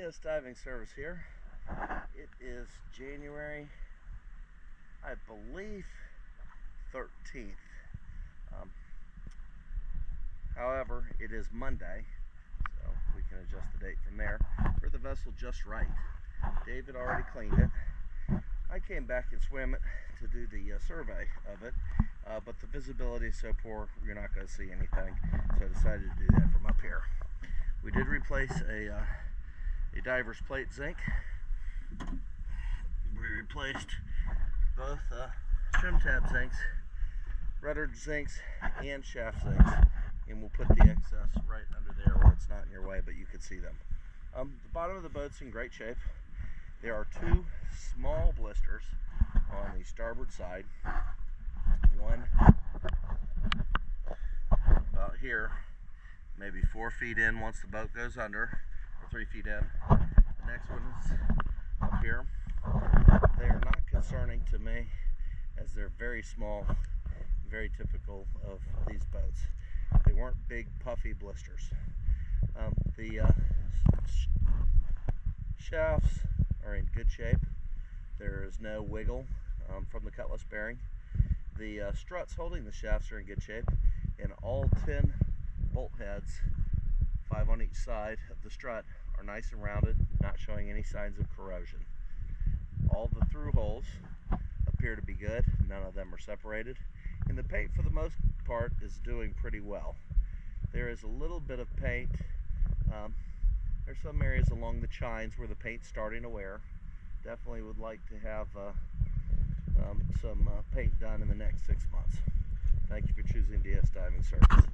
DS Diving Service here. It is January, I believe, 13th. However, it is Monday, so we can adjust the date from there. For the vessel just right. David already cleaned it. I came back and swam it to do the survey of it, but the visibility is so poor you're not going to see anything, so I decided to do that from up here. We did replace a diver's plate zinc. We replaced both trim tab zincs, rudder zincs, and shaft zincs, and we'll put the excess right under there where it's not in your way, but you can see them. The bottom of the boat's in great shape. There are two small blisters on the starboard side. One about here, maybe 4 feet in once the boat goes under, or 3 feet in. The next one is up here. They are not concerning to me as they're very small, very typical of these boats. They weren't big puffy blisters. The shafts are in good shape. There is no wiggle from the cutlass bearing. The struts holding the shafts are in good shape, and all 10 bolt heads, 5 on each side of the strut, are nice and rounded, not showing any signs of corrosion. All the through holes appear to be good. None of them are separated, and the paint for the most part is doing pretty well. There is a little bit of paint. There's some areas along the chines where the paint's starting to wear. Definitely would like to have some paint done in the next 6 months. Thank you for choosing DS Diving Service.